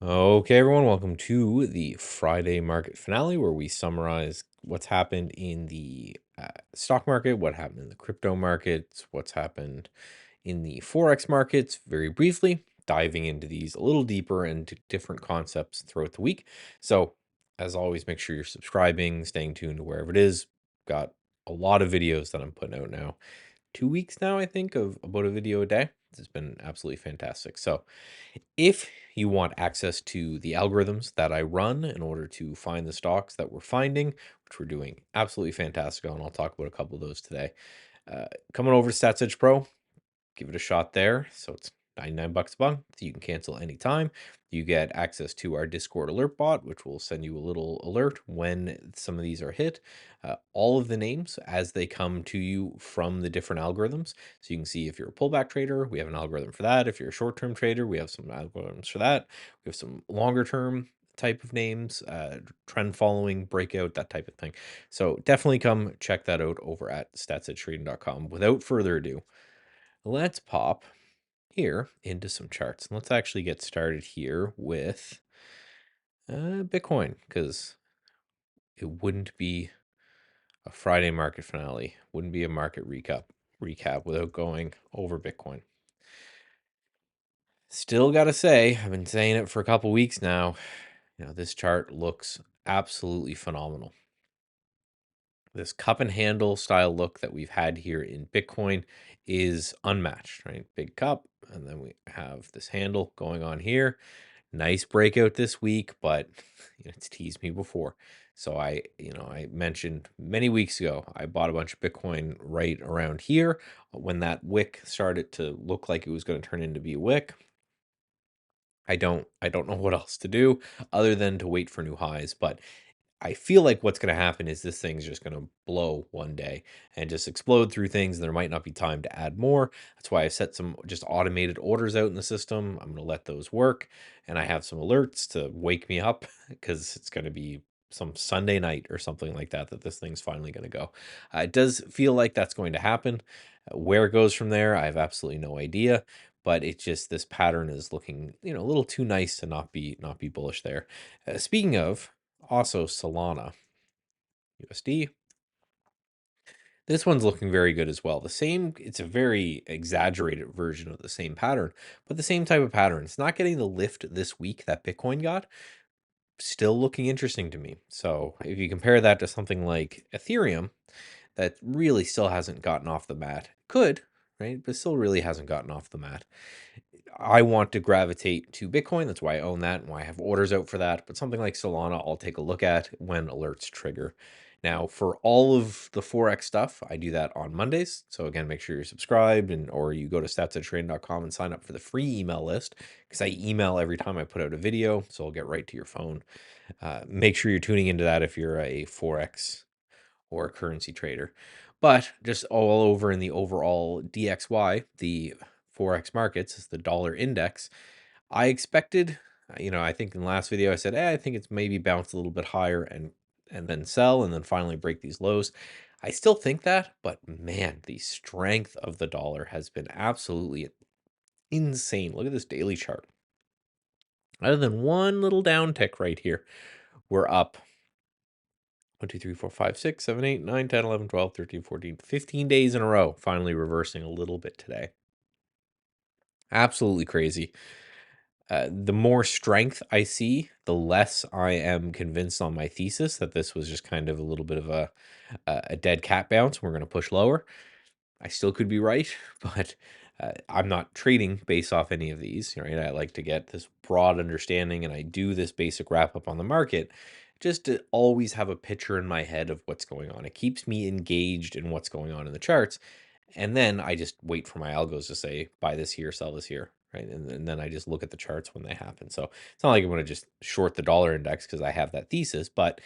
Okay, everyone, welcome to the Friday market finale where we summarize what's happened in the stock market, what happened in the crypto markets, what's happened in the Forex markets, very briefly, diving into these a little deeper into different concepts throughout the week. So, as always, make sure you're subscribing, staying tuned to wherever it is. Got a lot of videos that I'm putting out now. 2 weeks now, I think, of about a video a day. This has been absolutely fantastic. So, if you want access to the algorithms that I run in order to find the stocks that we're finding, which we're doing absolutely fantastic on, I'll talk about a couple of those today. Coming over to StatsEdge Pro, give it a shot there. So it's 99 bucks a month. You can cancel anytime. You get access to our Discord alert bot, which will send you a little alert when some of these are hit. All of the names as they come to you from the different algorithms. So you can see if you're a pullback trader, we have an algorithm for that. If you're a short-term trader, we have some algorithms for that. We have some longer-term type of names, trend following, breakout, that type of thing. So definitely come check that out over at statsedgetrading.com. Without further ado, let's pop here into some charts. Let's actually get started here with Bitcoin, because it wouldn't be a Friday market finale, wouldn't be a market recap without going over Bitcoin. Still got to say, I've been saying it for a couple weeks now, this chart looks absolutely phenomenal. This cup and handle style look that we've had here in Bitcoin is unmatched, right? Big cup, and then we have this handle going on here. Nice breakout this week, but it's teased me before. So I mentioned many weeks ago, I bought a bunch of Bitcoin right around here when that wick started to look like it was going to turn into be a wick. I don't know what else to do other than to wait for new highs, but I feel like what's going to happen is this thing's just going to blow one day and just explode through things. And there might not be time to add more. That's why I set some just automated orders out in the system. I'm going to let those work. And I have some alerts to wake me up because it's going to be some Sunday night or something like that this thing's finally going to go. It does feel like that's going to happen. Where it goes from there, I have absolutely no idea. But it's just this pattern is looking, a little too nice to not be bullish there. Speaking of, also Solana USD. This one's looking very good as well. It's a very exaggerated version of the same pattern, but the same type of pattern. It's not getting the lift this week that Bitcoin got. Still looking interesting to me. So if you compare that to something like Ethereum, that really still hasn't gotten off the mat, could, right? But still really hasn't gotten off the mat. I want to gravitate to Bitcoin. That's why I own that and why I have orders out for that. But something like Solana, I'll take a look at when alerts trigger. Now, for all of the Forex stuff, I do that on Mondays. So again, make sure you're subscribed or you go to statsedgetrading.com and sign up for the free email list because I email every time I put out a video. So I'll get right to your phone. Make sure you're tuning into that if you're a Forex or a currency trader. But just all over in the overall DXY, the Forex markets is the dollar index. I expected, I think in the last video I said, I think it's maybe bounced a little bit higher and then sell and then finally break these lows. I still think that, but man, the strength of the dollar has been absolutely insane. Look at this daily chart. Other than one little down tick right here, we're up 1, 2, 3, 4, 5, 6, 7, 8, 9, 10, 11, 12, 13, 14, 15 days in a row, finally reversing a little bit today. Absolutely crazy. The more strength I see, the less I am convinced on my thesis that this was just kind of a little bit of a dead cat bounce. We're going to push lower. I still could be right, but I'm not trading based off any of these. Right? I like to get this broad understanding, and I do this basic wrap up on the market just to always have a picture in my head of what's going on. It keeps me engaged in what's going on in the charts. And then I just wait for my algos to say, buy this here, sell this here, right? And then I just look at the charts when they happen. So it's not like I'm going to just short the dollar index because I have that thesis, but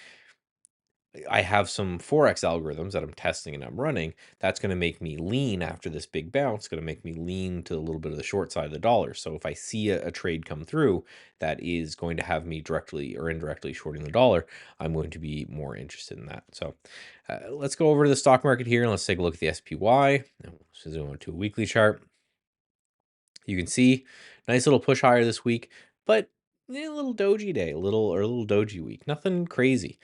I have some Forex algorithms that I'm testing and I'm running. That's going to make me lean after this big bounce, going to make me lean to a little bit of the short side of the dollar. So if I see a trade come through that is going to have me directly or indirectly shorting the dollar, I'm going to be more interested in that. So let's go over to the stock market here and let's take a look at the SPY. Let's zoom into a weekly chart. You can see nice little push higher this week, but a little doji day, a little doji week. Nothing crazy.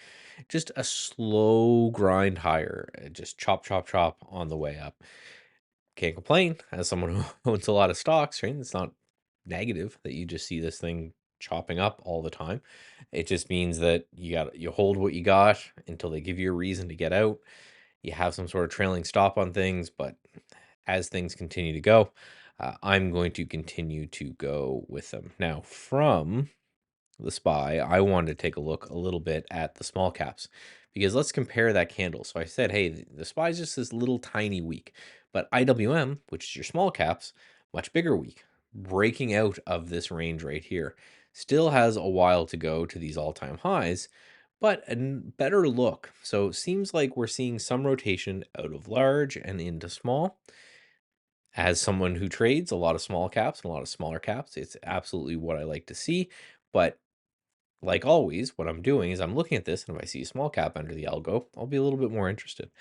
Just a slow grind higher. Just chop, chop, chop on the way up. Can't complain as someone who owns a lot of stocks, right? It's not negative that you just see this thing chopping up all the time. It just means that you hold what you got until they give you a reason to get out. You have some sort of trailing stop on things, but as things continue to go, I'm going to continue to go with them. Now, from the SPY, I wanted to take a look a little bit at the small caps because let's compare that candle. So I said, hey, the SPY is just this little tiny week, but IWM, which is your small caps, much bigger week, breaking out of this range right here. Still has a while to go to these all-time highs, but a better look. So it seems like we're seeing some rotation out of large and into small. As someone who trades a lot of small caps and a lot of smaller caps, it's absolutely what I like to see. But like always, what I'm doing is I'm looking at this, and if I see a small cap under the algo, I'll be a little bit more interested.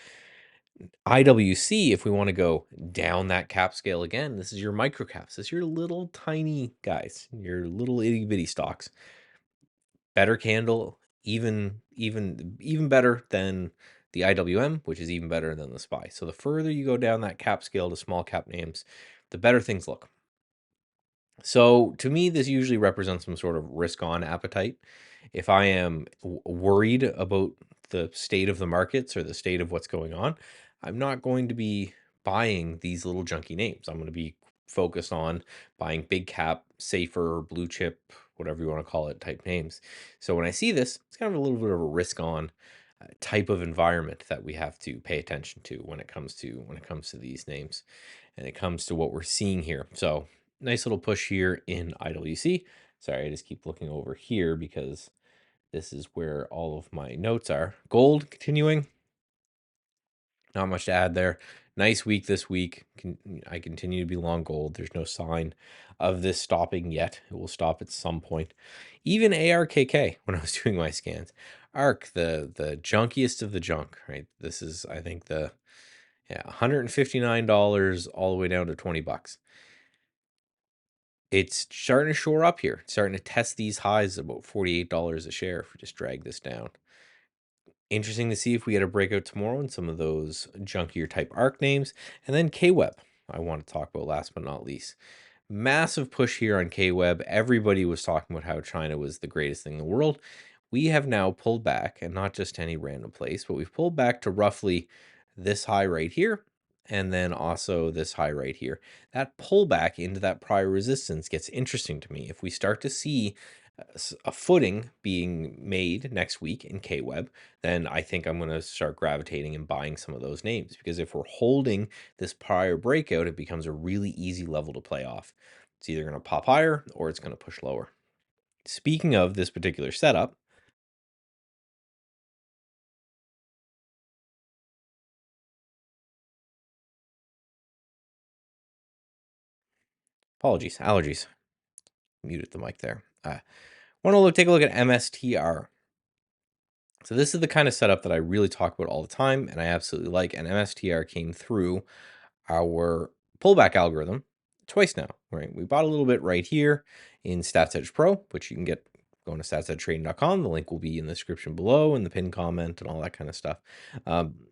IWC, if we want to go down that cap scale again, this is your micro caps. This is your little tiny guys, your little itty bitty stocks. Better candle, even better than the IWM, which is even better than the SPY. So the further you go down that cap scale to small cap names, the better things look. So to me, this usually represents some sort of risk on appetite. If I am worried about the state of the markets or the state of what's going on, I'm not going to be buying these little junky names. I'm going to be focused on buying big cap, safer, blue chip, whatever you want to call it, type names. So when I see this, it's kind of a little bit of a risk on type of environment that we have to pay attention to when it comes to these names and it comes to what we're seeing here. So nice little push here in IWC. Sorry, I just keep looking over here because this is where all of my notes are. Gold continuing. Not much to add there. Nice week this week. I continue to be long gold. There's no sign of this stopping yet. It will stop at some point. Even ARKK, when I was doing my scans. ARK, the junkiest of the junk, right? This is, I think, the $159 all the way down to 20 bucks. It's starting to shore up here. It's starting to test these highs about $48 a share if we just drag this down. Interesting to see if we get a breakout tomorrow in some of those junkier type ARC names. And then KWeb, I want to talk about last but not least. Massive push here on KWeb. Everybody was talking about how China was the greatest thing in the world. We have now pulled back, and not just any random place, but we've pulled back to roughly this high right here, and then also this high right here. That pullback into that prior resistance gets interesting to me. If we start to see a footing being made next week in KWeb, then I think I'm going to start gravitating and buying some of those names because if we're holding this prior breakout, it becomes a really easy level to play off. It's either going to pop higher or it's going to push lower. Speaking of this particular setup, apologies, allergies, muted the mic there. Want to take a look at MSTR. So this is the kind of setup that I really talk about all the time and I absolutely like. And MSTR came through our pullback algorithm twice now, right? We bought a little bit right here in Stats Edge Pro, which you can get going to statsedgetrading.com. The link will be in the description below and the pinned comment and all that kind of stuff.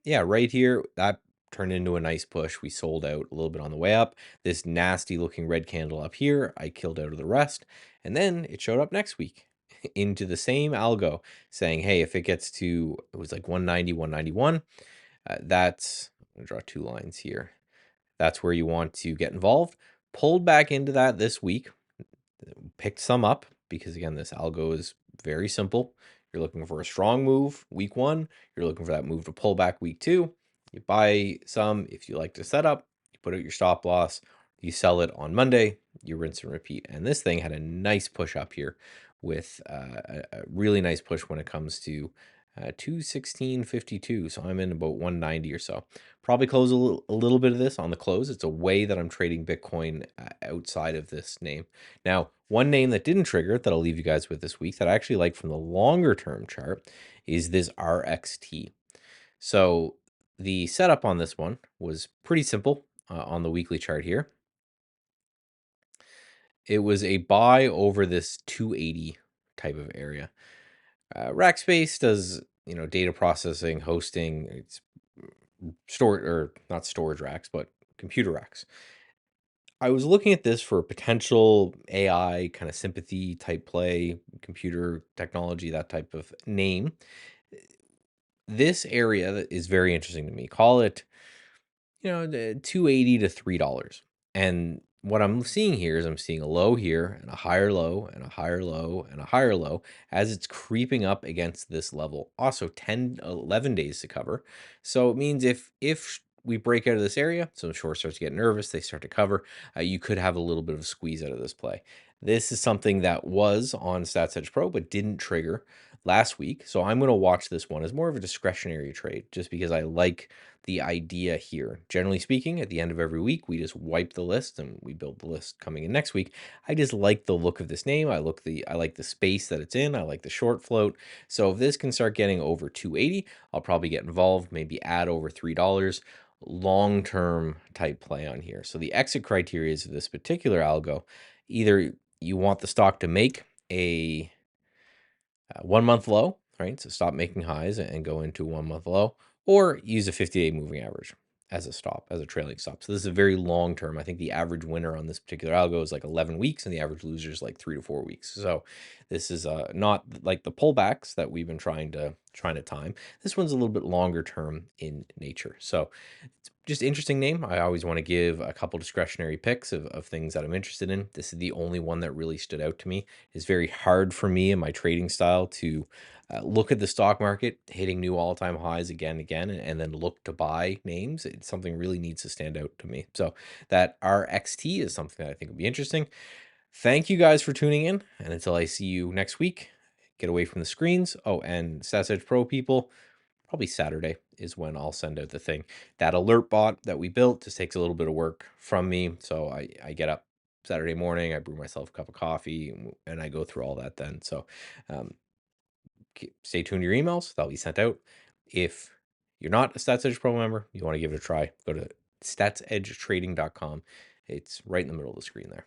Yeah, right here, that turned into a nice push. We sold out a little bit on the way up. This nasty looking red candle up here, I killed out of the rest. And then it showed up next week into the same algo saying, hey, if it gets to, it was like 190, 191, that's, I'm gonna draw two lines here. That's where you want to get involved. Pulled back into that this week, picked some up because again, this algo is very simple. You're looking for a strong move week one. You're looking for that move to pull back week two. You buy some if you like to set up, you put out your stop loss, you sell it on Monday, you rinse and repeat. And this thing had a nice push up here with a really nice push when it comes to 216.52. So I'm in about 190 or so. Probably close a little bit of this on the close. It's a way that I'm trading Bitcoin outside of this name. Now, one name that didn't trigger that I'll leave you guys with this week that I actually like from the longer term chart is this RXT. So the setup on this one was pretty simple on the weekly chart here. It was a buy over this 280 type of area. Rackspace does, data processing, hosting. It's store or not storage racks, but computer racks. I was looking at this for a potential AI kind of sympathy type play, computer technology, that type of name. This area that is very interesting to me. Call it, the 280 to $3. And what I'm seeing here is I'm seeing a low here and a higher low and a higher low and a higher low as it's creeping up against this level. Also 10, 11 days to cover. So it means if we break out of this area, some short starts to get nervous, they start to cover, you could have a little bit of a squeeze out of this play. This is something that was on Stats Edge Pro but didn't trigger last week. So I'm going to watch this one as more of a discretionary trade just because I like the idea here. Generally speaking, at the end of every week, we just wipe the list and we build the list coming in next week. I just like the look of this name. I like the space that it's in. I like the short float. So if this can start getting over 280, I'll probably get involved, maybe add over $3. Long-term type play on here. So the exit criteria of this particular algo, either you want the stock to make a 1 month low, right? So stop making highs and go into 1 month low, or use a 50-day moving average as a stop, as a trailing stop. So this is a very long term. I think the average winner on this particular algo is like 11 weeks, and the average loser is like 3 to 4 weeks. So this is not like the pullbacks that we've been trying to time. This one's a little bit longer term in nature. So it's just interesting name. I always want to give a couple discretionary picks of things that I'm interested in. This is the only one that really stood out to me. It's very hard for me in my trading style to look at the stock market hitting new all-time highs again and again, and then look to buy names. It's something really needs to stand out to me. So that RXT is something that I think will be interesting. Thank you guys for tuning in, and until I see you next week, get away from the screens. Oh, and Stats Edge Pro people, probably Saturday is when I'll send out the thing. That alert bot that we built just takes a little bit of work from me. So I get up Saturday morning, I brew myself a cup of coffee, and I go through all that then. So um, stay tuned to your emails. That'll be sent out. If you're not a Stats Edge Pro member, you want to give it a try, go to statsedgetrading.com. It's right in the middle of the screen there.